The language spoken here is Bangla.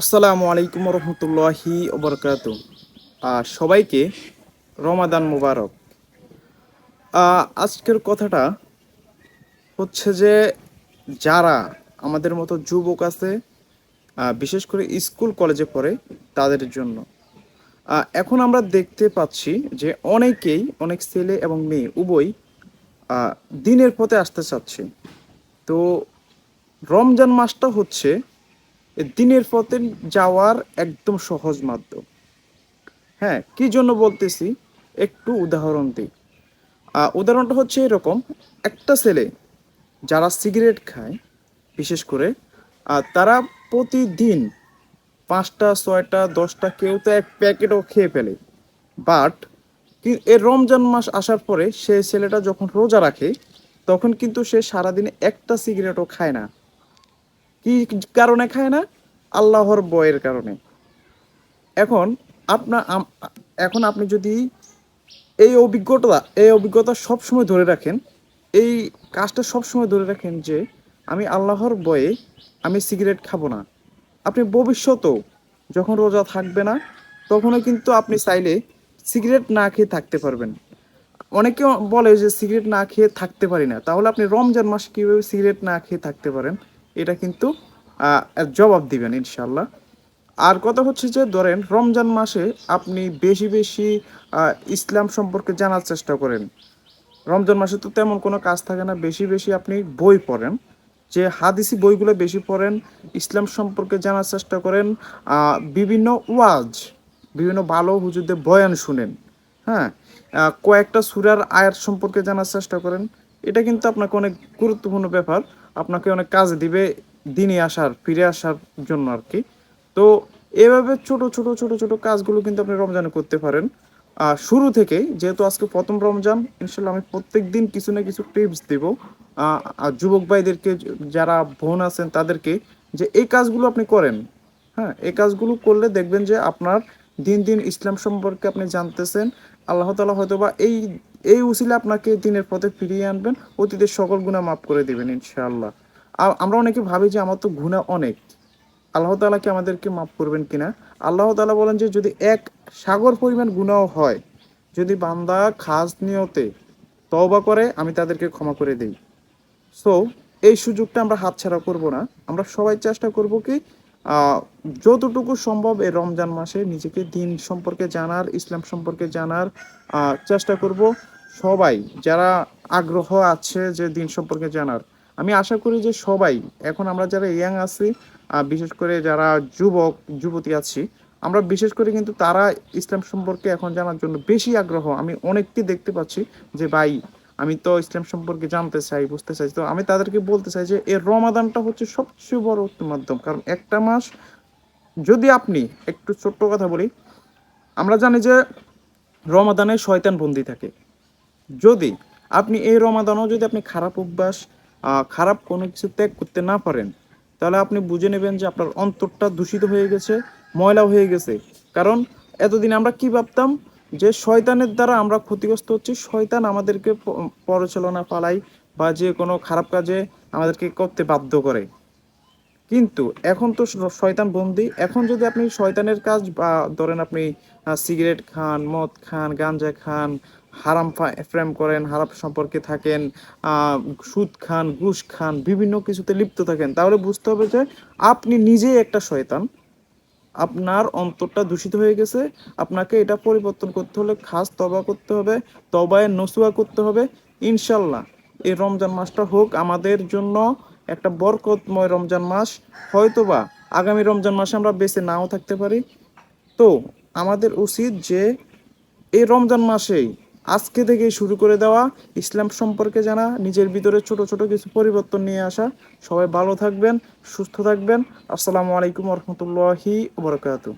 আসসালামু আলাইকুম রহমতুল্লাহি ওবরকাত। সবাইকে রমাদান মুবারক। আজকের কথাটা হচ্ছে যে যারা আমাদের মতো যুবক আছে, বিশেষ করে স্কুল কলেজে পড়ে তাদের জন্য। এখন আমরা দেখতে পাচ্ছি যে অনেক ছেলে এবং মেয়ে উভয় আহ, দিনের পথে আসতে চাচ্ছে। তো রমজান মাসটা হচ্ছে এ দিনের পথে যাওয়ার একদম সহজ মাধ্যম। হ্যাঁ, কি জন্য বলতেছি একটু উদাহরণ দিই। উদাহরণটা হচ্ছে এরকম: একটা ছেলে যারা সিগারেট খায়, বিশেষ করে তারা প্রতিদিন 5টা 6টা 10টা, কেউ তো এক প্যাকেটও খেয়ে ফেলে। বাট এর রমজান মাস আসার পরে সে ছেলেটা যখন রোজা রাখে, তখন কিন্তু সে সারাদিনে একটা সিগারেটও খায় না। কি কারণে খায় না? আল্লাহর ভয়ের কারণে। এখন আপনার এখন আপনি যদি এই অভিজ্ঞতা সবসময় ধরে রাখেন, এই কাজটা সবসময় ধরে রাখেন যে আমি আল্লাহর ভয়ে আমি সিগারেট খাবো না, আপনি ভবিষ্যতেও যখন রোজা থাকবে না, তখনও কিন্তু আপনি চাইলে সিগারেট না খেয়ে থাকতে পারবেন। অনেকে বলে যে সিগারেট না খেয়ে থাকতে পারি না, তাহলে আপনি রমজান মাসে কীভাবে সিগারেট না খেয়ে থাকতে পারেন? এটা কিন্তু জবাব দিবেন ইনশাল্লাহ। আর কথা হচ্ছে যে ধরেন রমজান মাসে আপনি বেশি বেশি ইসলাম সম্পর্কে জানার চেষ্টা করেন। রমজান মাসে তো তেমন কোনো কাজ থাকে না, বেশি বেশি আপনি বই পড়েন, যে হাদিসি বইগুলো বেশি পড়েন, ইসলাম সম্পর্কে জানার চেষ্টা করেন। বিভিন্ন ওয়াজ, বিভিন্ন ভালো হুজুরদের বয়ান শুনেন। হ্যাঁ, কয়েকটা সূরার আয়াত সম্পর্কে জানার চেষ্টা করেন। এটা কিন্তু আপনাকে অনেক গুরুত্বপূর্ণ ব্যাপার, আপনাকে অনেক কাজে দিবে দিনে আসার ফিরে আসার জন্য আর কি। তো এভাবে ছোট ছোট কাজগুলো কিন্তু আপনি রমজানে করতে পারেন। শুরু থেকেই, যেহেতু আজকে প্রথম রমজান, ইনশাল্লাহ আমি প্রত্যেক দিন কিছু না কিছু টিপস দিব আর যুবক ভাইদেরকে, যারা বোন আছেন তাদেরকে, যে এই কাজগুলো আপনি করেন। হ্যাঁ, এই কাজগুলো করলে দেখবেন যে আপনার দিন দিন ইসলাম সম্পর্কে আপনি জানতেছেন। আল্লাহ তাআলা হয়তোবা এই এই উসিলা আপনাকে দিনের পথে ফিরিয়ে আনবেন, অতীতের সকল গুনাহ মাফ করে দিবেন ইনশাআল্লাহ। আর আমরা অনেকে ভাবি যে আমার তো গুনাহ অনেক, আল্লাহ তাআলা কি আমাদেরকে মাফ করবেন কিনা? আল্লাহ তাআলা বলেন যে যদি এক সাগর পরিমাণ গুনাহ হয়, যদি বান্দা খাস নিয়তে তওবা করে, আমি তাদেরকে ক্ষমা করে দেই। সো এই সুযোগটা আমরা হাতছাড়া করব না। আমরা সবাই চেষ্টা করব কি আহ, যতটুকু সম্ভব এই রমজান মাসে নিজেকে দিন সম্পর্কে জানার, ইসলাম সম্পর্কে জানার চেষ্টা করব। সবাই যারা আগ্রহ আছে যে দিন সম্পর্কে জানার, আমি আশা করি যে সবাই, এখন আমরা যারা ইয়াং আছি, বিশেষ করে যারা যুবক যুবতী আছি, আমরা বিশেষ করে কিন্তু তারা ইসলাম সম্পর্কে এখন জানার জন্য বেশি আগ্রহ। আমি অনেককে দেখতে পাচ্ছি যে ভাই, আমি তো ইসলাম সম্পর্কে জানতে চাই, বুঝতে চাই। তো আমি তাদেরকে বলতে চাই যে এর রমাদানটা হচ্ছে সবচেয়ে বড় উত্তম মাধ্যম, কারণ একটা মাস, যদি আপনি একটু ছোট্ট কথা বলি, আমরা জানি যে রমাদানে শয়তান বন্দি থাকে। যদি আপনি এই রমাদানও যদি আপনি খারাপ অভ্যাস, খারাপ কোনো কিছু ত্যাগ করতে না পারেন, তাহলে আপনি বুঝে নেবেন যে আপনার অন্তরটা দূষিত হয়ে গেছে, ময়লা হয়ে গেছে। কারণ এতদিন আমরা কি ভাবতাম যে শয়তানের দ্বারা আমরা ক্ষতিগ্রস্ত হচ্ছি, শয়তান আমাদেরকে পরচালনা পালায় বা যে কোনো খারাপ কাজে আমাদেরকে করতে বাধ্য করে। কিন্তু এখন তো শয়তান বন্দি। এখন যদি আপনি শয়তানের কাজ, বা ধরেন আপনি সিগারেট খান, মদ খান, গাঞ্জা খান, হারাম প্রেম করেন, হারাম সম্পর্কে থাকেন, সুদ খান, ঘুষ খান, বিভিন্ন কিছুতে লিপ্ত থাকেন, তাহলে বুঝতে হবে যে আপনি নিজেই একটা শয়তান। আপনার অন্তরটা দূষিত হয়ে গেছে। আপনাকে এটা পরিবর্তন করতে হলে খাস তওবা করতে হবে, তওবায়ে নসুহা করতে হবে ইনশাল্লাহ। এই রমজান মাসটা হোক আমাদের জন্য একটা বরকতময় রমজান মাস। হয়তোবা আগামী রমজান মাসে আমরা বেঁচে নাও থাকতে পারি। তো আমাদের উচিত যে এই রমজান মাসেই আজকে থেকেই শুরু করে দেওয়া, ইসলাম সম্পর্কে জানা, নিজের ভিতরে ছোট ছোট কিছু পরিবর্তন নিয়ে আসা। সবাই ভালো থাকবেন, সুস্থ থাকবেন। আসসালামু আলাইকুম রহমতুল্লাহি ওবরাকাতু।